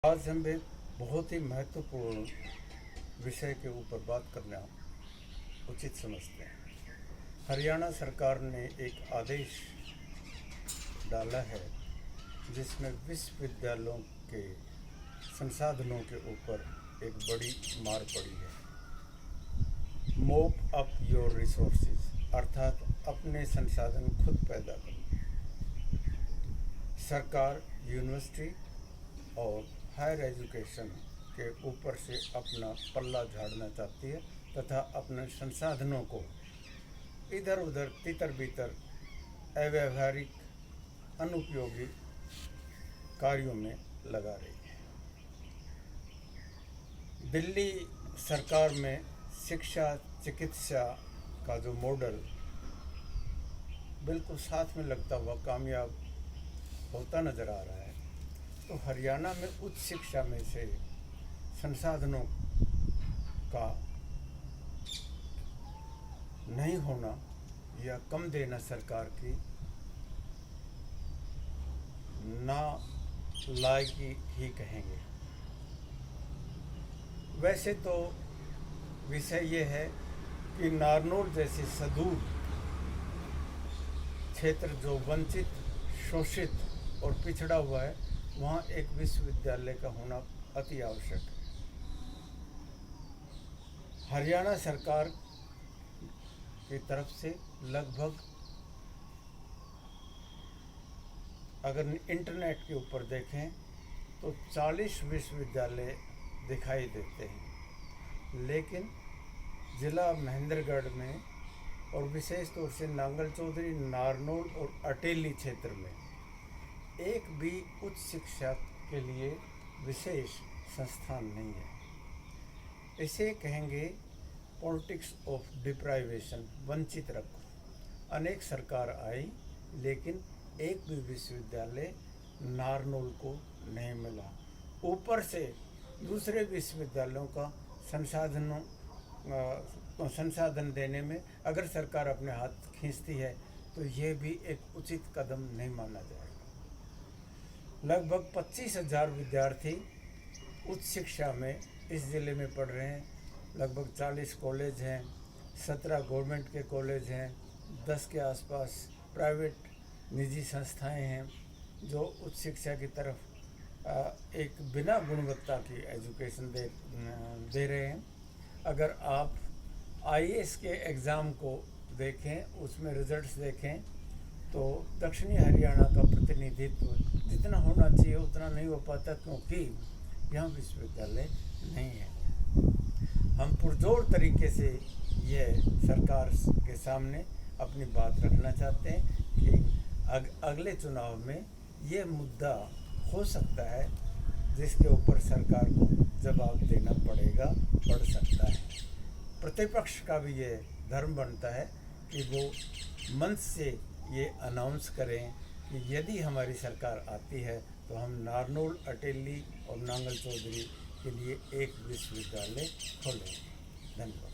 आज हम एक बहुत ही महत्वपूर्ण विषय के ऊपर बात करना उचित समझते हैं। हरियाणा सरकार ने एक आदेश डाला है जिसमें विश्वविद्यालयों के संसाधनों के ऊपर एक बड़ी मार पड़ी है। मोप अप योर रिसोर्सेज, अर्थात अपने संसाधन खुद पैदा करो। सरकार यूनिवर्सिटी और हायर एजुकेशन के ऊपर से अपना पल्ला झाड़ना चाहती है तथा अपने संसाधनों को इधर उधर तितर बितर अव्यावहारिक अनुपयोगी कार्यों में लगा रही है। दिल्ली सरकार में शिक्षा चिकित्सा का जो मॉडल बिल्कुल साथ में लगता हुआ कामयाब होता नज़र आ रहा है, तो हरियाणा में उच्च शिक्षा में से संसाधनों का नहीं होना या कम देना सरकार की नालायकी ही कहेंगे। वैसे तो विषय ये है कि नारनौल जैसे सुदूर क्षेत्र जो वंचित, शोषित और पिछड़ा हुआ है, वहाँ एक विश्वविद्यालय का होना अति आवश्यक है। हरियाणा सरकार की तरफ से लगभग, अगर इंटरनेट के ऊपर देखें तो 40 विश्वविद्यालय दिखाई देते हैं, लेकिन ज़िला महेंद्रगढ़ में और विशेष तौर से नांगल चौधरी, नारनौल और अटेली क्षेत्र में एक भी उच्च शिक्षा के लिए विशेष संस्थान नहीं है। इसे कहेंगे पॉलिटिक्स ऑफ डिप्राइवेशन, वंचित रखो। अनेक सरकार आई लेकिन एक भी विश्वविद्यालय नारनौल को नहीं मिला। ऊपर से दूसरे विश्वविद्यालयों का संसाधन देने में अगर सरकार अपने हाथ खींचती है तो यह भी एक उचित कदम नहीं माना जाएगा। लगभग 25,000 विद्यार्थी उच्च शिक्षा में इस ज़िले में पढ़ रहे हैं। लगभग 40 कॉलेज हैं, 17 गवर्नमेंट के कॉलेज हैं, 10 के आसपास प्राइवेट निजी संस्थाएं हैं जो उच्च शिक्षा की तरफ एक बिना गुणवत्ता की एजुकेशन दे रहे हैं। अगर आप IAS के एग्ज़ाम को देखें, उसमें रिजल्ट्स देखें, तो दक्षिणी हरियाणा का प्रतिनिधित्व जितना होना चाहिए उतना नहीं हो पाता, क्योंकि यहाँ विश्वविद्यालय नहीं है। हम पुरजोर तरीके से यह सरकार के सामने अपनी बात रखना चाहते हैं कि अगले चुनाव में ये मुद्दा हो सकता है जिसके ऊपर सरकार को जवाब देना पड़ सकता है। प्रतिपक्ष का भी ये धर्म बनता है कि वो मंच से ये अनाउंस करें कि यदि हमारी सरकार आती है तो हम नारनौल, अटेली और नांगल चौधरी के लिए एक विश्वविद्यालय खोलेंगे। धन्यवाद।